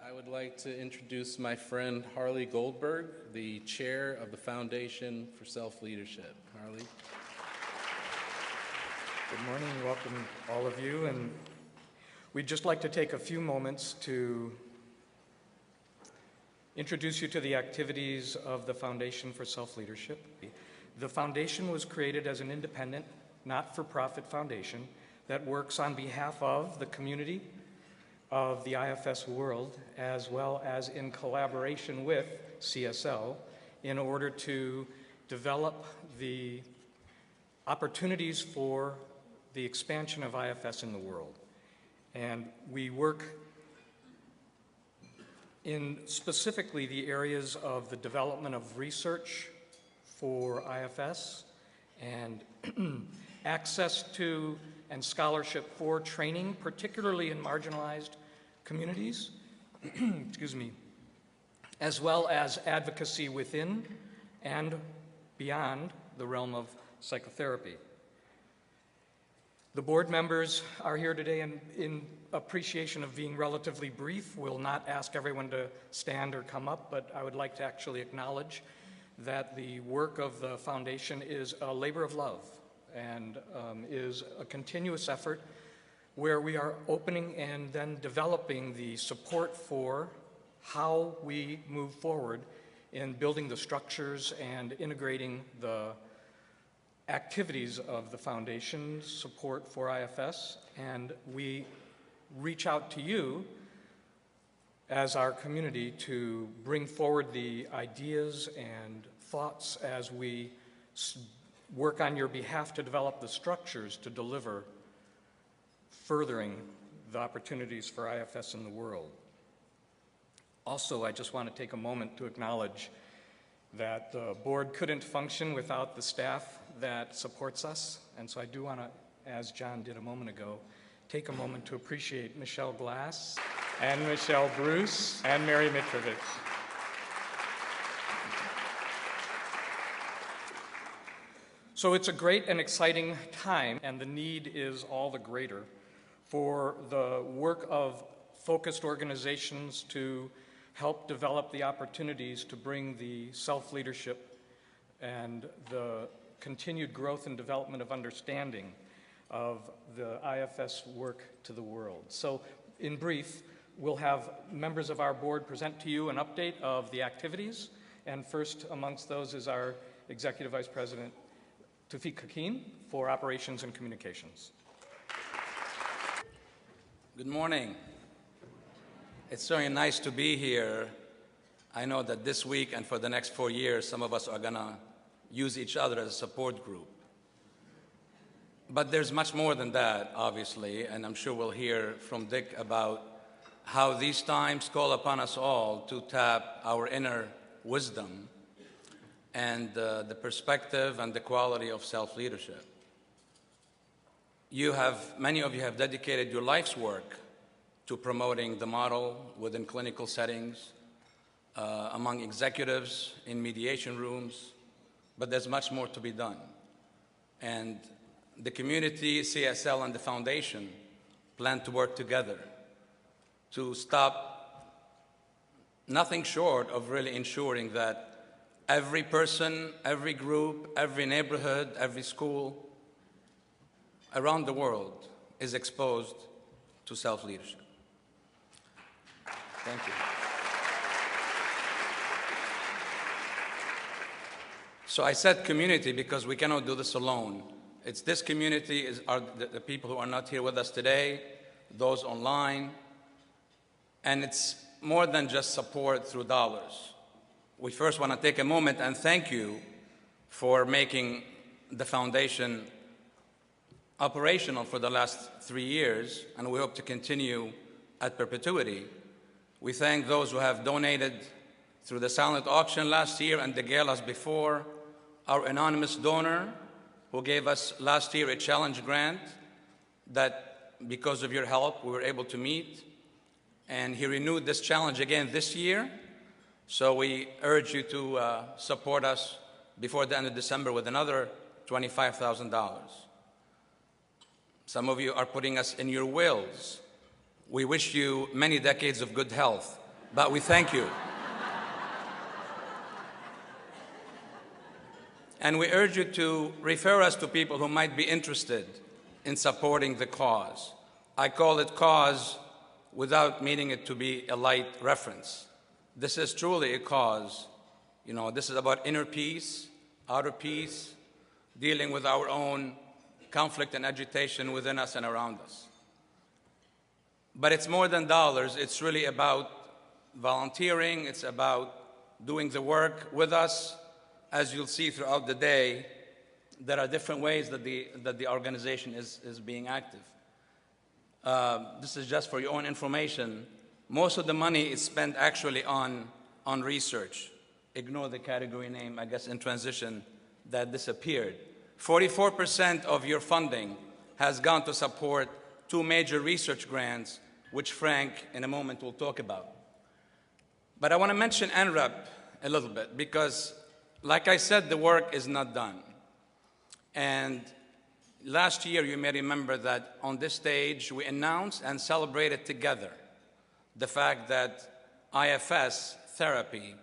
I would like to introduce my friend Harley Goldberg, the chair of the Foundation for Self-Leadership. Harley. Good morning, welcome all of you. And we'd just like to take a few moments to introduce you to the activities of the Foundation for Self-Leadership. The foundation was created as an independent, not-for-profit foundation that works on behalf of the community of the IFS world, as well as in collaboration with CSL, in order to develop the opportunities for the expansion of IFS in the world. And we work in specifically the areas of the development of research for IFS and access to and scholarship for training, particularly in marginalized communities, excuse me, as well as advocacy within and beyond the realm of psychotherapy. The board members are here today in appreciation of being relatively brief. We'll not ask everyone to stand or come up, but I would like to actually acknowledge that the work of the foundation is a labor of love and is a continuous effort where we are opening and then developing the support for how we move forward in building the structures and integrating the activities of the foundation's support for IFS. And we reach out to you as our community to bring forward the ideas and thoughts as we work on your behalf to develop the structures to deliver furthering the opportunities for IFS in the world. Also, I just want to take a moment to acknowledge that the board couldn't function without the staff that supports us, and so I do want to, as John did a moment ago, take a moment to appreciate Michelle Glass and Michelle Bruce and Mary Mitrovich. So it's a great and exciting time, and the need is all the greater for the work of focused organizations to help develop the opportunities to bring the self-leadership and the continued growth and development of understanding of the IFS work to the world. So in brief, we'll have members of our board present to you an update of the activities, and first amongst those is our Executive Vice President, Tawfiq Hakim, for Operations and Communications. Good morning. It's very nice to be here. I know that this week and for the next 4 years, some of us are going to use each other as a support group. But there's much more than that, obviously, and I'm sure we'll hear from Dick about how these times call upon us all to tap our inner wisdom and the perspective and the quality of self-leadership. Many of you have dedicated your life's work to promoting the model within clinical settings, among executives, in mediation rooms, but there's much more to be done. And the community, CSL, and the foundation plan to work together to stop nothing short of really ensuring that every person, every group, every neighborhood, every school around the world is exposed to self-leadership. Thank you. So I said community because we cannot do this alone. It's this community are the people who are not here with us today, those online, and it's more than just support through dollars. We first want to take a moment and thank you for making the foundation operational for the last 3 years, and we hope to continue at perpetuity. We thank those who have donated through the silent auction last year and the galas before, our anonymous donor who gave us last year a challenge grant that, because of your help, we were able to meet, and he renewed this challenge again this year. So we urge you to support us before the end of December with another $25,000. Some of you are putting us in your wills. We wish you many decades of good health but we thank you. And we urge you to refer us to people who might be interested in supporting the cause. I call it cause without meaning it to be a light reference. This is truly a cause. You know, this is about inner peace, outer peace, dealing with our own conflict and agitation within us and around us. But it's more than dollars. It's really about volunteering. It's about doing the work with us. As you'll see throughout the day, there are different ways that the organization is being active. This is just for your own information. Most of the money is spent actually on research. Ignore the category name, I guess, in transition that disappeared. 44% of your funding has gone to support 2 major research grants, which Frank, in a moment, will talk about. But I want to mention NREP a little bit because, like I said, the work is not done. And last year, you may remember that on this stage, we announced and celebrated together the fact that IFS therapy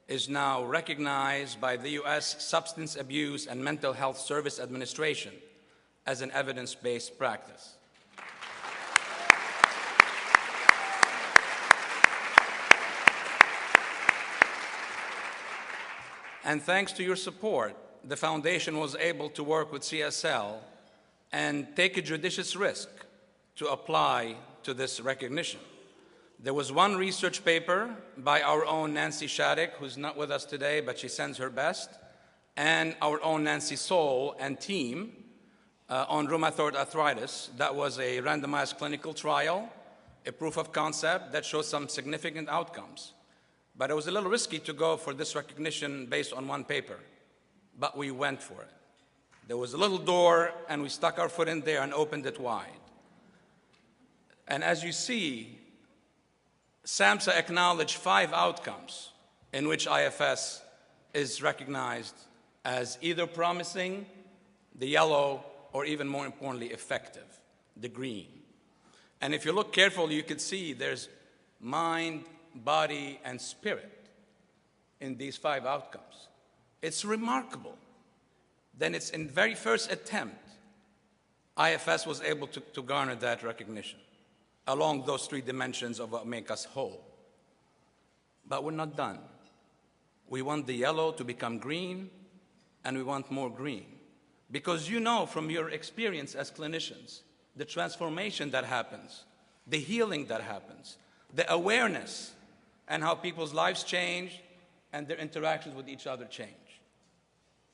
is now recognized by the U.S. Substance Abuse and Mental Health Service Administration as an evidence-based practice. And thanks to your support, the foundation was able to work with CSL and take a judicious risk to apply to this recognition. There was one research paper by our own Nancy Shattuck, who's not with us today, but she sends her best, and our own Nancy Soul and team on rheumatoid arthritis. That was a randomized clinical trial, a proof of concept that showed some significant outcomes. But it was a little risky to go for this recognition based on one paper, but we went for it. There was a little door, and we stuck our foot in there and opened it wide. And as you see, SAMHSA acknowledged 5 outcomes in which IFS is recognized as either promising, the yellow, or even more importantly, effective, the green. And if you look carefully, you could see there's mind, body, and spirit in these 5 outcomes. It's remarkable. Then it's in the very first attempt, IFS was able to garner that recognition along those 3 dimensions of what make us whole. But we're not done. We want the yellow to become green, and we want more green. Because you know from your experience as clinicians, the transformation that happens, the healing that happens, the awareness, and how people's lives change and their interactions with each other change.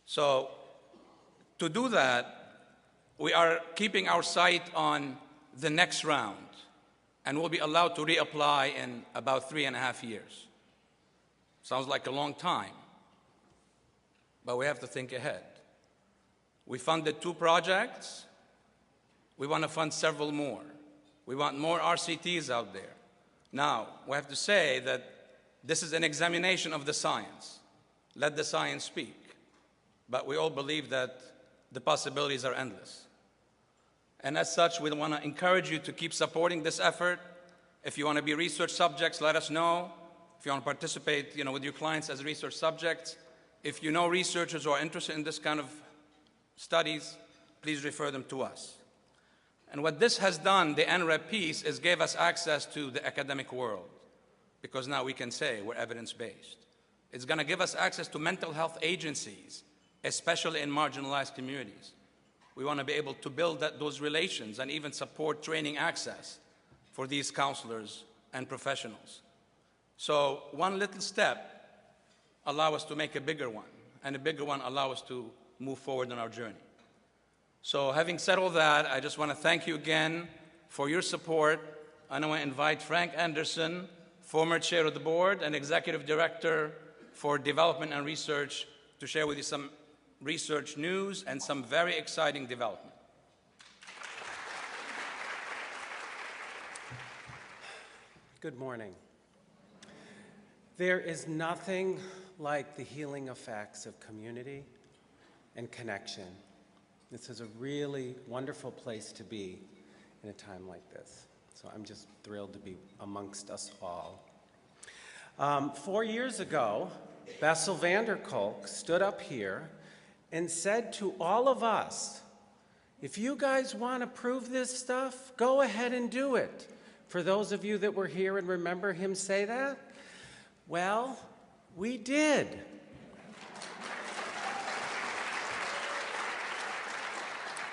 So to do that, we are keeping our sight on the next round, and we'll be allowed to reapply in about 3.5 years. Sounds like a long time, but we have to think ahead. We funded 2 projects. We want to fund several more. We want more RCTs out there. Now, we have to say that this is an examination of the science. Let the science speak. But we all believe that the possibilities are endless. And as such, we want to encourage you to keep supporting this effort. If you want to be research subjects, let us know. If you want to participate, with your clients as research subjects. If you know researchers who are interested in this kind of studies, please refer them to us. And what this has done, the NREP piece, is gave us access to the academic world, because now we can say we're evidence-based. It's going to give us access to mental health agencies, especially in marginalized communities. We want to be able to build those relations and even support training access for these counselors and professionals. So one little step allows us to make a bigger one, and a bigger one allows us to move forward on our journey. So having said all that, I just want to thank you again for your support. And I want to invite Frank Anderson, former chair of the board and executive director for development and research, to share with you some research news and some very exciting development. Good morning. There is nothing like the healing effects of community and connection. This is a really wonderful place to be in a time like this. So I'm just thrilled to be amongst us all. 4 years ago, Bessel van der Kolk stood up here and said to all of us, if you guys want to prove this stuff, go ahead and do it. For those of you that were here and remember him say that, well, we did.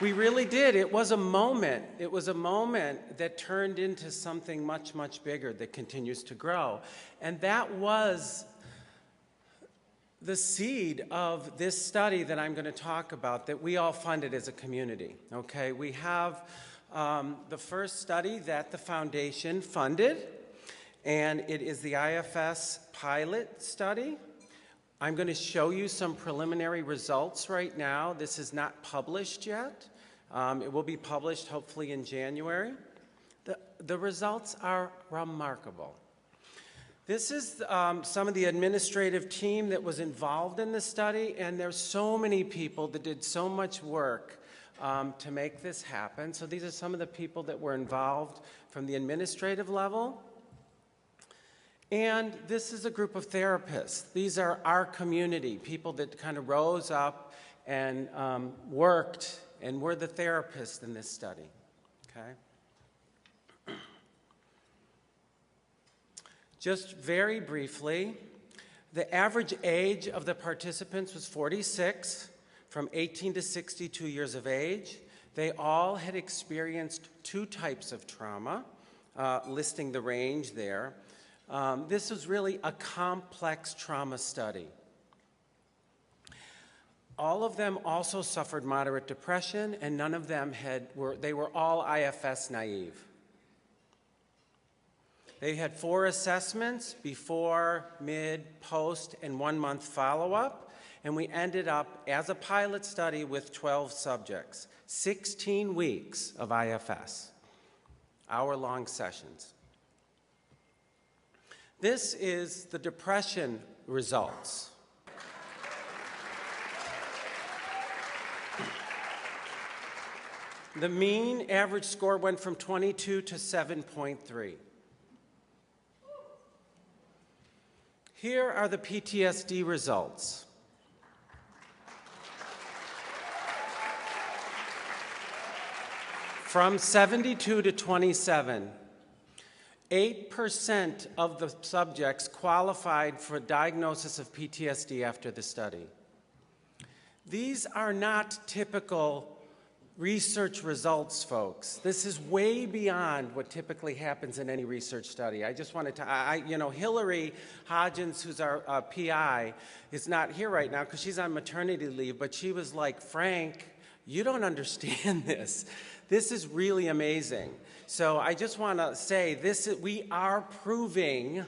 We really did. It was a moment. It was a moment that turned into something much, much bigger that continues to grow. And that was the seed of this study that I'm going to talk about that we all funded as a community. Okay, we have the first study that the foundation funded, and it is the IFS pilot study. I'm going to show you some preliminary results right now. This is not published yet. It will be published hopefully in January. The results are remarkable. This is some of the administrative team that was involved in the study, and there's so many people that did so much work to make this happen. So these are some of the people that were involved from the administrative level. And this is a group of therapists. These are our community, people that kind of rose up and worked and were the therapists in this study, okay? Just very briefly, the average age of the participants was 46, from 18 to 62 years of age. They all had experienced 2 types of trauma, listing the range there. This was really a complex trauma study. All of them also suffered moderate depression, and none of them they were all IFS naive. They had 4 assessments, before, mid, post, and 1-month follow-up, and we ended up, as a pilot study, with 12 subjects, 16 weeks of IFS, hour-long sessions. This is the depression results. The mean average score went from 22 to 7.3. Here are the PTSD results. From 72 to 27, 8% of the subjects qualified for diagnosis of PTSD after the study. These are not typical research results, folks. This is way beyond what typically happens in any research study. I just wanted to, Hillary Hodgins, who's our PI, is not here right now because she's on maternity leave, but she was like, Frank, you don't understand this. This is really amazing. So I just want to say we are proving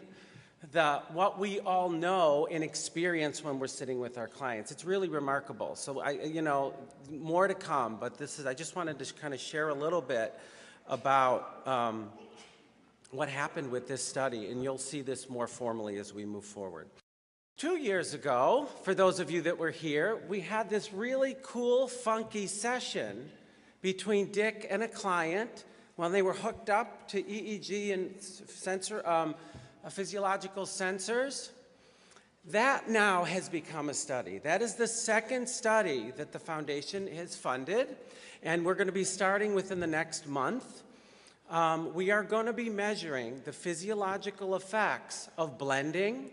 what we all know and experience when we're sitting with our clients. It's really remarkable. So more to come, but I just wanted to kind of share a little bit about what happened with this study, and you'll see this more formally as we move forward. 2 years ago, for those of you that were here, we had this really cool, funky session between Dick and a client when they were hooked up to EEG and physiological sensors. That now has become a study. That is the second study that the foundation has funded, and we're going to be starting within the next month. We are going to be measuring the physiological effects of blending,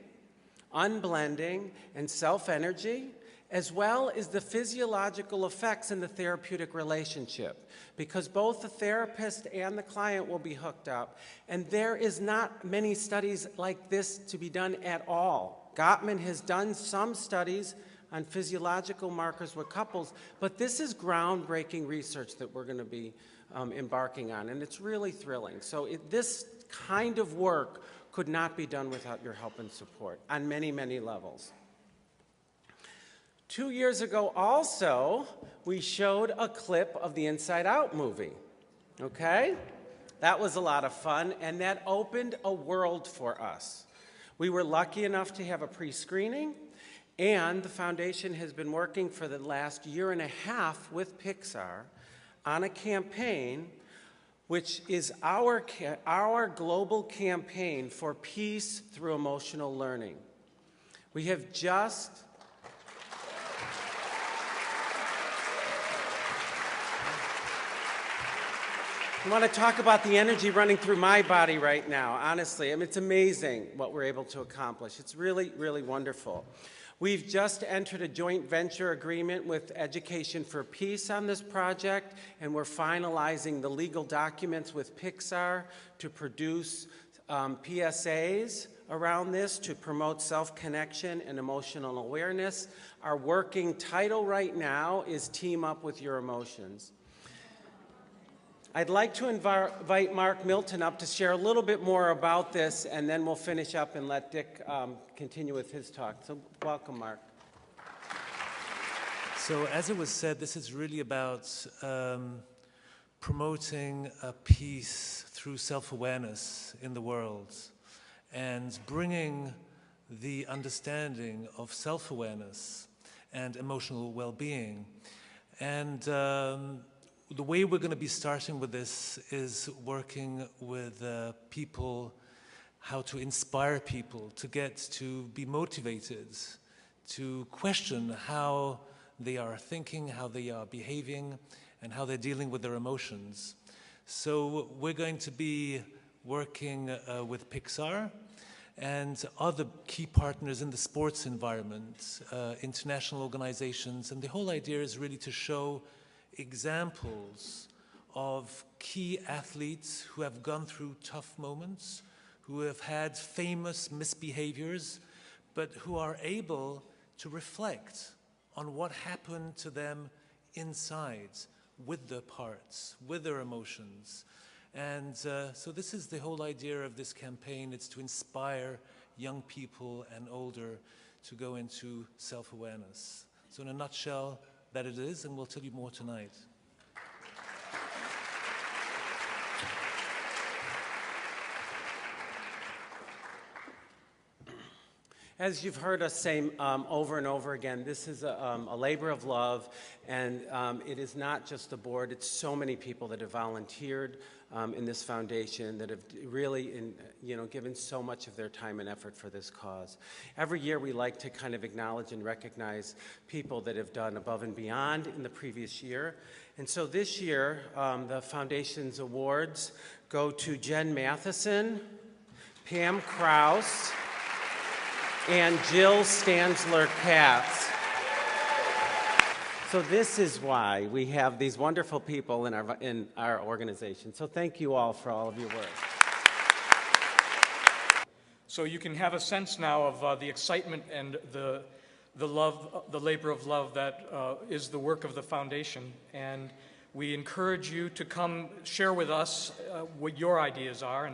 unblending, and self-energy, as well as the physiological effects in the therapeutic relationship, because both the therapist and the client will be hooked up, and there is not many studies like this to be done at all. Gottman has done some studies on physiological markers with couples, but this is groundbreaking research that we're going to be embarking on, and it's really thrilling. So this kind of work could not be done without your help and support on many, many levels. 2 years ago also, we showed a clip of the Inside Out movie, okay? That was a lot of fun, and that opened a world for us. We were lucky enough to have a pre-screening, and the foundation has been working for the last 1.5 years with Pixar on a campaign which is our global campaign for peace through emotional learning. We have just I want to talk about the energy running through my body right now, honestly. I mean, it's amazing what we're able to accomplish. It's really, really wonderful. We've just entered a joint venture agreement with Education for Peace on this project, and we're finalizing the legal documents with Pixar to produce PSAs around this to promote self-connection and emotional awareness. Our working title right now is Team Up With Your Emotions. I'd like to invite Mark Milton up to share a little bit more about this, and then we'll finish up and let Dick continue with his talk. So welcome, Mark. So as it was said, this is really about promoting a peace through self-awareness in the world and bringing the understanding of self-awareness and emotional well-being. And the way we're going to be starting with this is working with people, how to inspire people to get to be motivated, to question how they are thinking, how they are behaving, and how they're dealing with their emotions. So we're going to be working with Pixar and other key partners in the sports environment, international organizations, and the whole idea is really to show examples of key athletes who have gone through tough moments, who have had famous misbehaviors, but who are able to reflect on what happened to them inside, with their parts, with their emotions. And so this is the whole idea of this campaign. It's to inspire young people and older to go into self-awareness. So in a nutshell, that it is, and we'll tell you more tonight. As you've heard us say over and over again, this is a labor of love, and it is not just the board, it's so many people that have volunteered in this foundation that have really given so much of their time and effort for this cause. Every year we like to kind of acknowledge and recognize people that have done above and beyond in the previous year. And so this year, the foundation's awards go to Jen Matheson, Pam Krause, and Jill Stanzler-Katz. So this is why we have these wonderful people in our organization. So thank you all for all of your work. So you can have a sense now of the excitement and the love, the labor of love that is the work of the foundation. And we encourage you to come share with us what your ideas are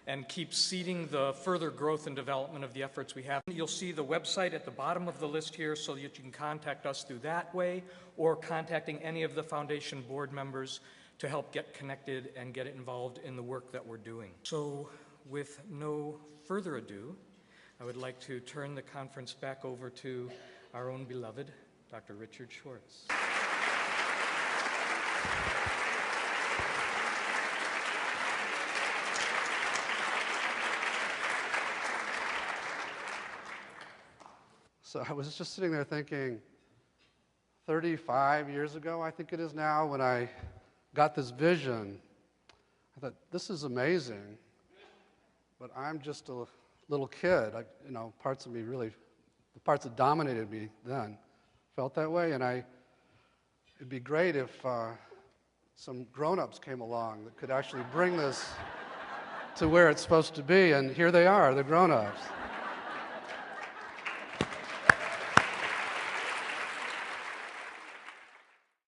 and keep seeding the further growth and development of the efforts we have. You'll see the website at the bottom of the list here so that you can contact us through that way or contacting any of the foundation board members to help get connected and get involved in the work that we're doing. So with no further ado, I would like to turn the conference back over to our own beloved Dr. Richard Schwartz. So I was just sitting there thinking, 35 years ago, I think it is now, when I got this vision, I thought, this is amazing, but I'm just a little kid. Parts of me really, the parts that dominated me then felt that way, and it'd be great if some grown-ups came along that could actually bring this to where it's supposed to be, and here they are, the grown-ups.